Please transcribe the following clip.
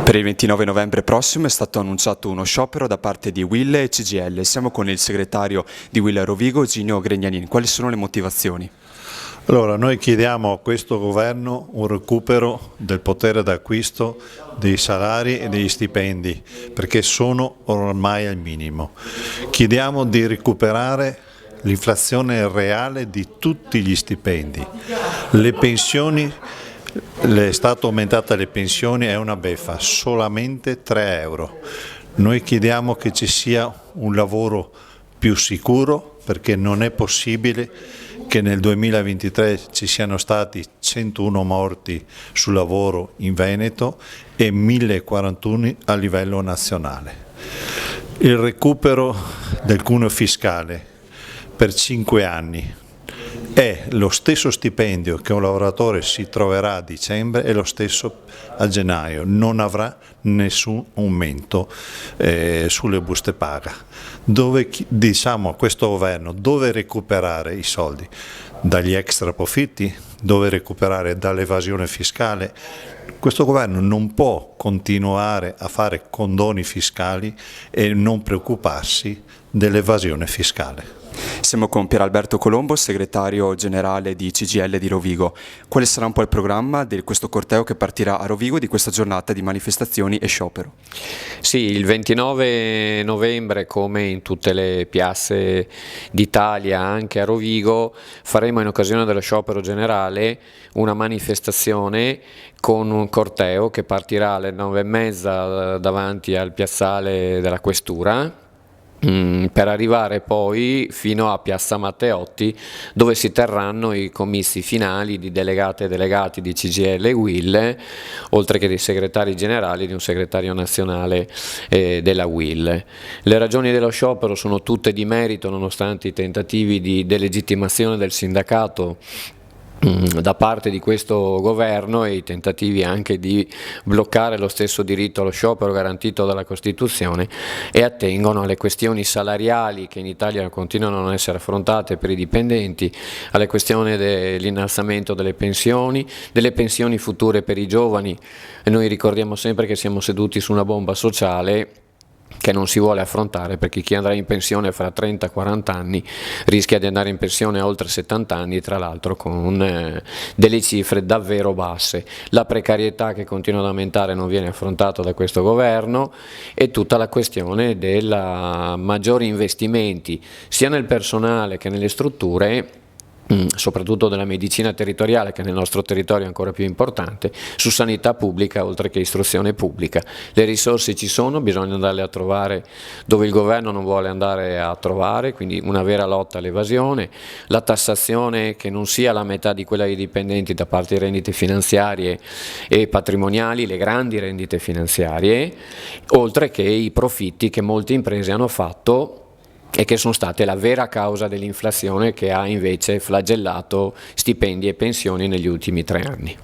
Per il 29 novembre prossimo è stato annunciato uno sciopero da parte di UIL e CGIL. Siamo con il segretario di UIL Rovigo, Ginio Gregnanin. Quali sono le motivazioni? Allora, noi chiediamo a questo governo un recupero del potere d'acquisto dei salari e degli stipendi, perché sono ormai al minimo. Chiediamo di recuperare l'inflazione reale di tutti gli stipendi. Le pensioni, è stata aumentata le pensioni, è una beffa, solamente 3 euro. Noi chiediamo che ci sia un lavoro più sicuro, perché non è possibile che nel 2023 ci siano stati 101 morti sul lavoro in Veneto e 1041 a livello nazionale. Il recupero del cuneo fiscale per 5 anni è lo stesso stipendio che un lavoratore si troverà a dicembre e lo stesso a gennaio, non avrà nessun aumento sulle buste paga. Dove diciamo a questo governo dove recuperare i soldi? Dagli extra profitti? Dove recuperare dall'evasione fiscale? Questo governo non può continuare a fare condoni fiscali e non preoccuparsi dell'evasione fiscale. Siamo con Pier Alberto Colombo, segretario generale di CGIL di Rovigo. Quale sarà un po' il programma di questo corteo che partirà a Rovigo di questa giornata di manifestazioni e sciopero? Sì, il 29 novembre, come in tutte le piazze d'Italia, anche a Rovigo, faremo in occasione dello sciopero generale una manifestazione con un corteo che partirà alle 9:30 davanti al piazzale della Questura, per arrivare poi fino a Piazza Matteotti, dove si terranno i comizi finali di delegate e delegati di CGIL e UIL, oltre che dei segretari generali e di un segretario nazionale della UIL. Le ragioni dello sciopero sono tutte di merito, nonostante i tentativi di delegittimazione del sindacato da parte di questo governo e i tentativi anche di bloccare lo stesso diritto allo sciopero garantito dalla Costituzione, e attengono alle questioni salariali che in Italia continuano a non essere affrontate per i dipendenti, alle questioni dell'innalzamento delle pensioni future per i giovani. E noi ricordiamo sempre che siamo seduti su una bomba sociale che non si vuole affrontare, perché chi andrà in pensione fra 30-40 anni rischia di andare in pensione a oltre 70 anni, tra l'altro con delle cifre davvero basse. La precarietà che continua ad aumentare non viene affrontata da questo governo, e tutta la questione dei maggiori investimenti sia nel personale che nelle strutture, soprattutto della medicina territoriale, che nel nostro territorio è ancora più importante, su sanità pubblica oltre che istruzione pubblica. Le risorse ci sono, bisogna andarle a trovare dove il governo non vuole andare a trovare, quindi una vera lotta all'evasione, la tassazione che non sia la metà di quella dei dipendenti da parte di rendite finanziarie e patrimoniali, le grandi rendite finanziarie, oltre che i profitti che molte imprese hanno fatto e che sono state la vera causa dell'inflazione che ha invece flagellato stipendi e pensioni negli ultimi 3 anni.